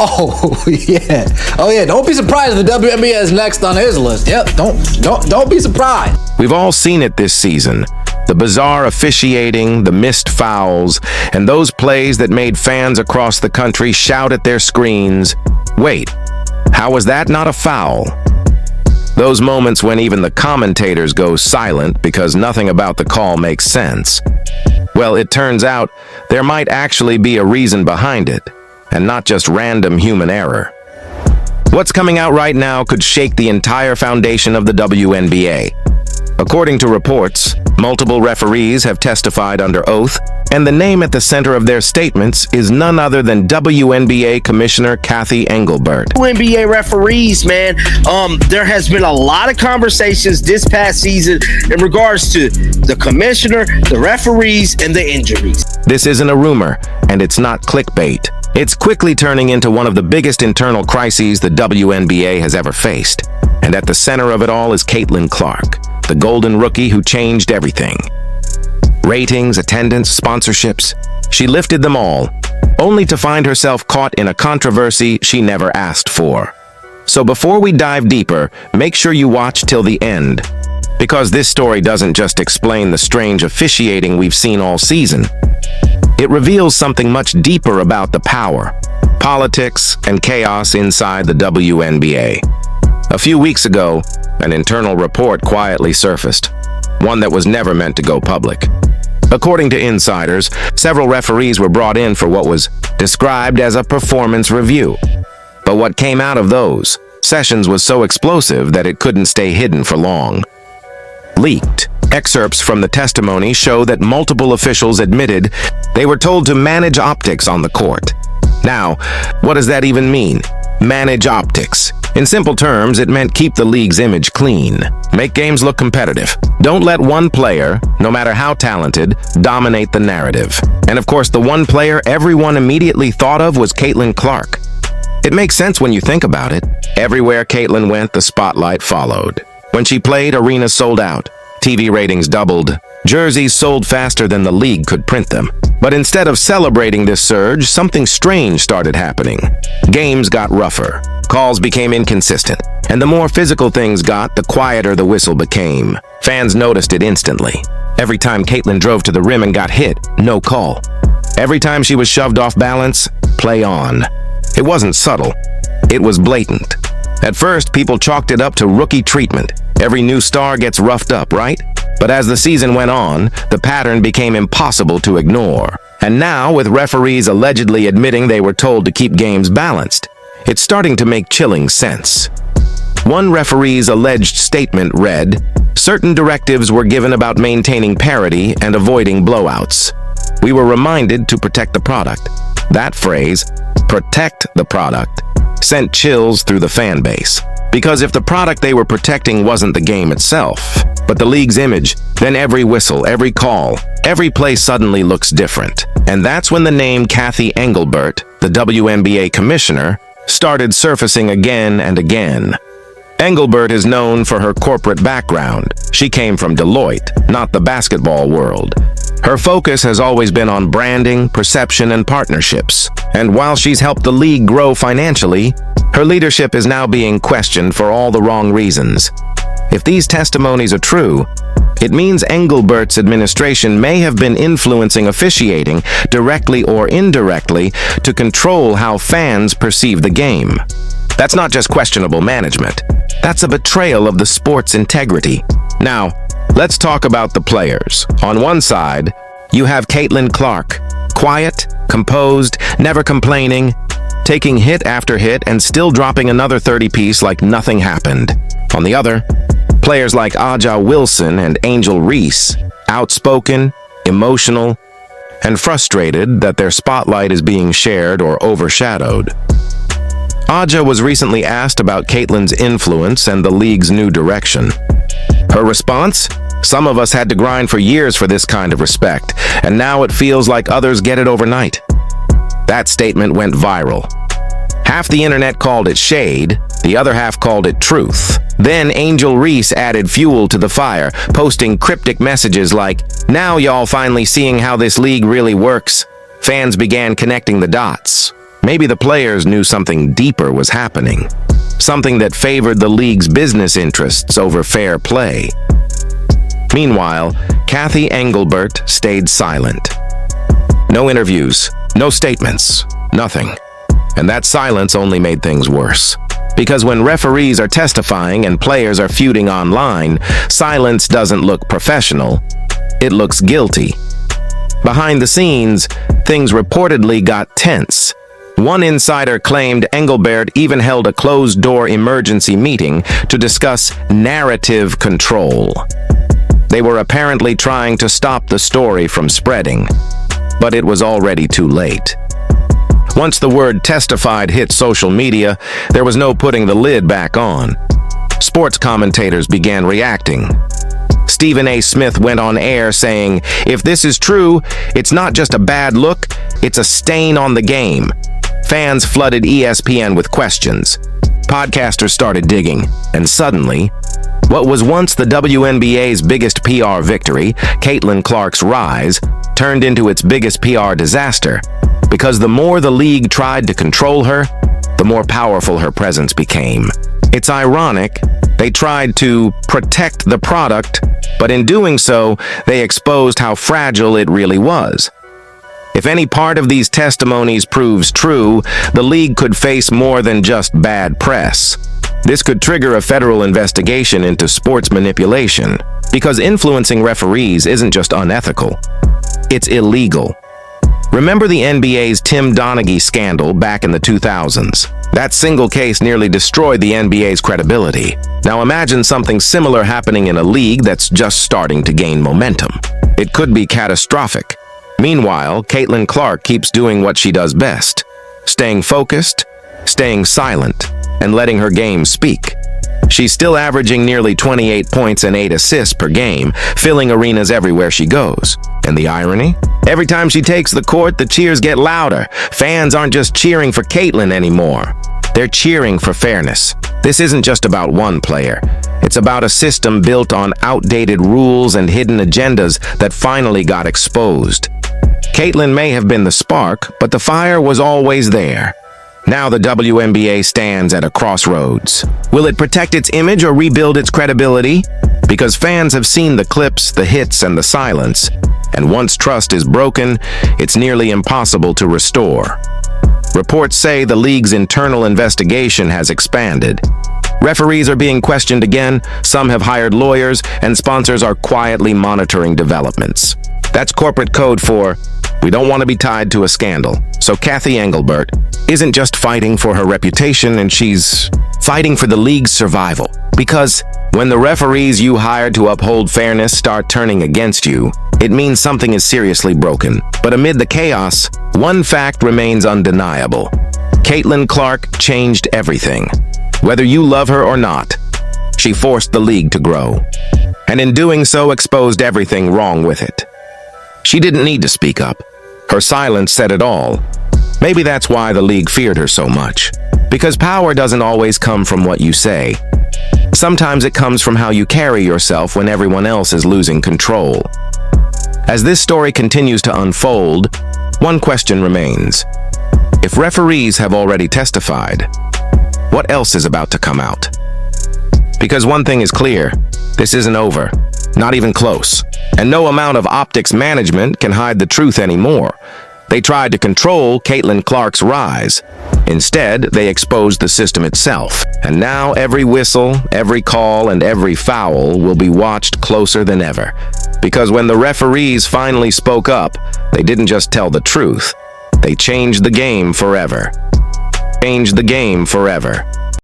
Oh, yeah. Oh, yeah. Don't be surprised if the WNBA is next on his list. Yep. Don't be surprised. We've all seen it this season. The bizarre officiating, the missed fouls, and those plays that made fans across the country shout at their screens, "Wait, how was that not a foul?" Those moments when even the commentators go silent because nothing about the call makes sense. Well, it turns out there might actually be a reason behind it, and not just random human error. What's coming out right now could shake the entire foundation of the WNBA. According to reports, multiple referees have testified under oath, and the name at the center of their statements is none other than WNBA Commissioner Cathy Engelbert. WNBA referees, man, there has been a lot of conversations this past season in regards to the commissioner, the referees, and the injuries. This isn't a rumor, and it's not clickbait. It's quickly turning into one of the biggest internal crises the WNBA has ever faced. And at the center of it all is Caitlin Clark, the golden rookie who changed everything. Ratings, attendance, sponsorships. She lifted them all, only to find herself caught in a controversy she never asked for. So before we dive deeper, make sure you watch till the end, because this story doesn't just explain the strange officiating we've seen all season. It reveals something much deeper about the power, politics, and chaos inside the WNBA. A few weeks ago, an internal report quietly surfaced, one that was never meant to go public. According to insiders, several referees were brought in for what was described as a performance review. But what came out of those sessions was so explosive that it couldn't stay hidden for long. Leaked excerpts from the testimony show that multiple officials admitted they were told to manage optics on the court. Now, what does that even mean? Manage optics. In simple terms, it meant keep the league's image clean. Make games look competitive. Don't let one player, no matter how talented, dominate the narrative. And of course, the one player everyone immediately thought of was Caitlin Clark. It makes sense when you think about it. Everywhere Caitlin went, the spotlight followed. When she played, arenas sold out. TV ratings doubled. Jerseys sold faster than the league could print them. But instead of celebrating this surge, something strange started happening. Games got rougher. Calls became inconsistent. And the more physical things got, the quieter the whistle became. Fans noticed it instantly. Every time Caitlin drove to the rim and got hit, no call. Every time she was shoved off balance, play on. It wasn't subtle. It was blatant. At first, people chalked it up to rookie treatment. Every new star gets roughed up, right? But as the season went on, the pattern became impossible to ignore. And now, with referees allegedly admitting they were told to keep games balanced, it's starting to make chilling sense. One referee's alleged statement read, "Certain directives were given about maintaining parity and avoiding blowouts. We were reminded to protect the product." That phrase, "protect the product," sent chills through the fan base. Because if the product they were protecting wasn't the game itself, but the league's image, then every whistle, every call, every play suddenly looks different. And that's when the name Cathy Engelbert, the WNBA commissioner, started surfacing again and again. Engelbert is known for her corporate background. She came from Deloitte, not the basketball world. Her focus has always been on branding, perception, and partnerships. And while she's helped the league grow financially, her leadership is now being questioned for all the wrong reasons. If these testimonies are true, it means Engelbert's administration may have been influencing officiating, directly or indirectly, to control how fans perceive the game. That's not just questionable management. That's a betrayal of the sport's integrity. Now, let's talk about the players. On one side, you have Caitlin Clark, quiet, composed, never complaining, taking hit after hit and still dropping another 30-piece like nothing happened. On the other, players like Aja Wilson and Angel Reese, outspoken, emotional, and frustrated that their spotlight is being shared or overshadowed. Aja was recently asked about Caitlin's influence and the league's new direction. Her response? "Some of us had to grind for years for this kind of respect, and now it feels like others get it overnight." That statement went viral. Half the internet called it shade, the other half called it truth. Then Angel Reese added fuel to the fire, posting cryptic messages like, "Now y'all finally seeing how this league really works." Fans began connecting the dots. Maybe the players knew something deeper was happening, something that favored the league's business interests over fair play. Meanwhile, Cathy Engelbert stayed silent. No interviews, no statements, nothing. And that silence only made things worse. Because when referees are testifying and players are feuding online, silence doesn't look professional, it looks guilty. Behind the scenes, things reportedly got tense. One insider claimed Engelbert even held a closed-door emergency meeting to discuss narrative control. They were apparently trying to stop the story from spreading, but it was already too late. Once the word testified hit social media, there was no putting the lid back on. Sports commentators began reacting. Stephen A. Smith went on air saying, "If this is true, it's not just a bad look, it's a stain on the game." Fans flooded ESPN with questions. Podcasters started digging, and suddenly, what was once the WNBA's biggest PR victory, Caitlin Clark's rise, turned into its biggest PR disaster, because the more the league tried to control her, the more powerful her presence became. It's ironic, they tried to protect the product, but in doing so, they exposed how fragile it really was. If any part of these testimonies proves true, the league could face more than just bad press. This could trigger a federal investigation into sports manipulation, because influencing referees isn't just unethical, it's illegal. Remember the NBA's Tim Donaghy scandal back in the 2000s? That single case nearly destroyed the NBA's credibility. Now imagine something similar happening in a league that's just starting to gain momentum. It could be catastrophic. Meanwhile, Caitlin Clark keeps doing what she does best, staying focused, staying silent, and letting her game speak. She's still averaging nearly 28 points and 8 assists per game, filling arenas everywhere she goes. And the irony? Every time she takes the court, the cheers get louder. Fans aren't just cheering for Caitlin anymore. They're cheering for fairness. This isn't just about one player. It's about a system built on outdated rules and hidden agendas that finally got exposed. Caitlin may have been the spark, but the fire was always there. Now the WNBA stands at a crossroads. Will it protect its image or rebuild its credibility? Because fans have seen the clips, the hits, and the silence. And once trust is broken, it's nearly impossible to restore. Reports say the league's internal investigation has expanded. Referees are being questioned again, some have hired lawyers, and sponsors are quietly monitoring developments. That's corporate code for, we don't want to be tied to a scandal. So Cathy Engelbert isn't just fighting for her reputation, and she's fighting for the league's survival. Because when the referees you hired to uphold fairness start turning against you, it means something is seriously broken. But amid the chaos, one fact remains undeniable. Caitlin Clark changed everything. Whether you love her or not, she forced the league to grow. And in doing so, exposed everything wrong with it. She didn't need to speak up. Her silence said it all. Maybe that's why the league feared her so much. Because power doesn't always come from what you say. Sometimes it comes from how you carry yourself when everyone else is losing control. As this story continues to unfold, one question remains. If referees have already testified, what else is about to come out? Because one thing is clear, this isn't over, not even close. And no amount of optics management can hide the truth anymore. They tried to control Caitlin Clark's rise. Instead, they exposed the system itself. And now every whistle, every call, and every foul will be watched closer than ever. Because when the referees finally spoke up, they didn't just tell the truth. They changed the game forever. Changed the game forever.